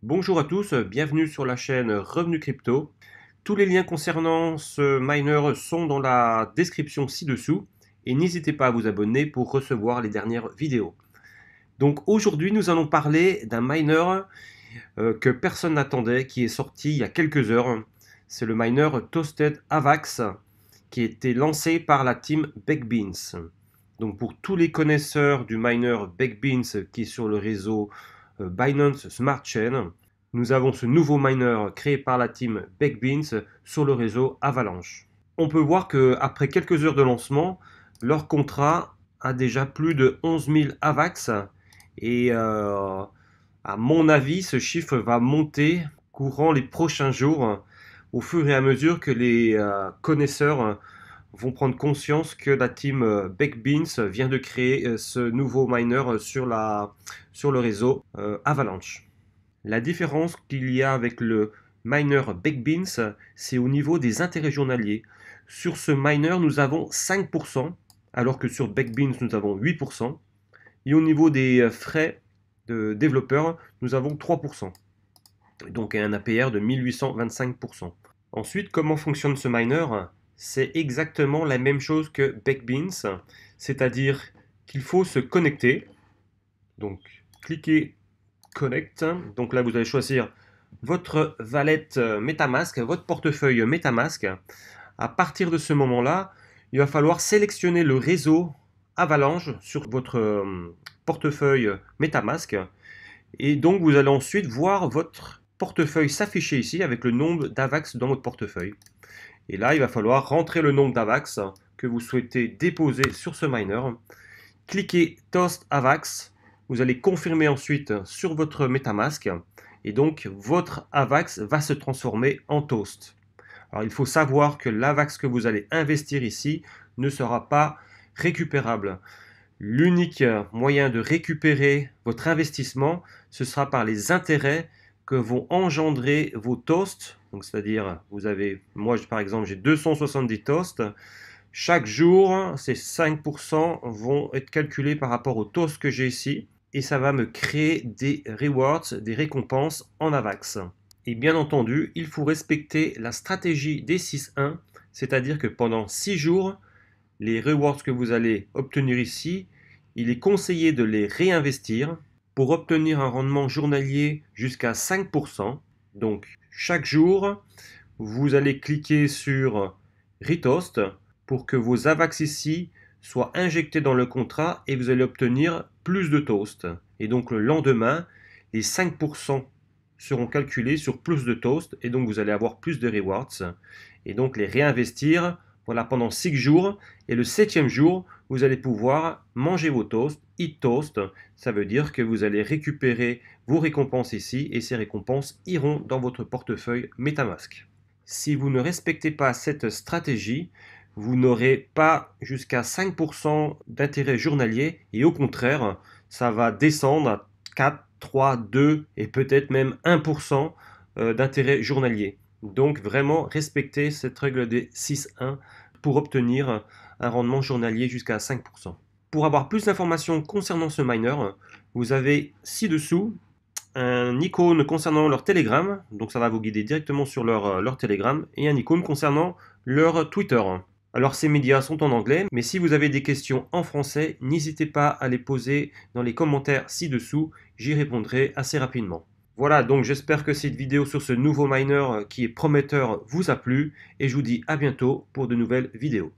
Bonjour à tous, bienvenue sur la chaîne Revenu Crypto. Tous les liens concernant ce miner sont dans la description ci-dessous et n'hésitez pas à vous abonner pour recevoir les dernières vidéos. Donc aujourd'hui nous allons parler d'un miner que personne n'attendait, qui est sorti il y a quelques heures. C'est le miner Toasted Avax qui a été lancé par la team Backbeans. Donc pour tous les connaisseurs du miner Backbeans qui est sur le réseau Binance Smart Chain, nous avons ce nouveau miner créé par la team Backbeans sur le réseau Avalanche. On peut voir qu'après quelques heures de lancement, leur contrat a déjà plus de 11 000 AVAX et à mon avis, ce chiffre va monter courant les prochains jours au fur et à mesure que les connaisseurs vont prendre conscience que la team Backbeans vient de créer ce nouveau miner sur le réseau Avalanche. La différence qu'il y a avec le miner Backbeans, c'est au niveau des intérêts journaliers. Sur ce miner, nous avons 5%, alors que sur Backbeans, nous avons 8%. Et au niveau des frais de développeurs, nous avons 3%. Donc un APR de 1825%. Ensuite, comment fonctionne ce miner? C'est exactement la même chose que Backbeans, c'est-à-dire qu'il faut se connecter. Donc, cliquez Connect. Donc là, vous allez choisir votre wallet MetaMask, votre portefeuille MetaMask. À partir de ce moment-là, il va falloir sélectionner le réseau Avalanche sur votre portefeuille MetaMask. Et donc, vous allez ensuite voir votre portefeuille s'afficher ici avec le nombre d'AVAX dans votre portefeuille. Et là, il va falloir rentrer le nombre d'AVAX que vous souhaitez déposer sur ce miner. Cliquez Toast AVAX. Vous allez confirmer ensuite sur votre MetaMask. Et donc, votre AVAX va se transformer en Toast. Alors, il faut savoir que l'AVAX que vous allez investir ici ne sera pas récupérable. L'unique moyen de récupérer votre investissement, ce sera par les intérêts que vont engendrer vos toasts. Donc, c'est-à-dire, moi par exemple, j'ai 270 toasts. Chaque jour, ces 5% vont être calculés par rapport aux toasts que j'ai ici. Et ça va me créer des rewards, des récompenses en AVAX. Et bien entendu, il faut respecter la stratégie des 6-1, c'est-à-dire que pendant 6 jours, les rewards que vous allez obtenir ici, il est conseillé de les réinvestir pour obtenir un rendement journalier jusqu'à 5%. Donc chaque jour, vous allez cliquer sur Retoast pour que vos AVAX ici soient injectés dans le contrat et vous allez obtenir plus de toast. Et donc le lendemain, les 5% seront calculés sur plus de toast et donc vous allez avoir plus de rewards et donc les réinvestir pendant 6 jours et le 7e jour, vous allez pouvoir manger vos toasts, eat toast, ça veut dire que vous allez récupérer vos récompenses ici et ces récompenses iront dans votre portefeuille MetaMask. Si vous ne respectez pas cette stratégie, vous n'aurez pas jusqu'à 5% d'intérêt journalier et au contraire, ça va descendre à 4, 3, 2 et peut-être même 1% d'intérêt journalier. Donc vraiment respectez cette règle des 6-1 pour obtenir un rendement journalier jusqu'à 5%. Pour avoir plus d'informations concernant ce miner, vous avez ci-dessous un icône concernant leur Telegram, donc ça va vous guider directement sur leur Telegram, et un icône concernant leur Twitter. Alors ces médias sont en anglais, mais si vous avez des questions en français, n'hésitez pas à les poser dans les commentaires ci-dessous, j'y répondrai assez rapidement. Voilà, donc j'espère que cette vidéo sur ce nouveau miner qui est prometteur vous a plu, et je vous dis à bientôt pour de nouvelles vidéos.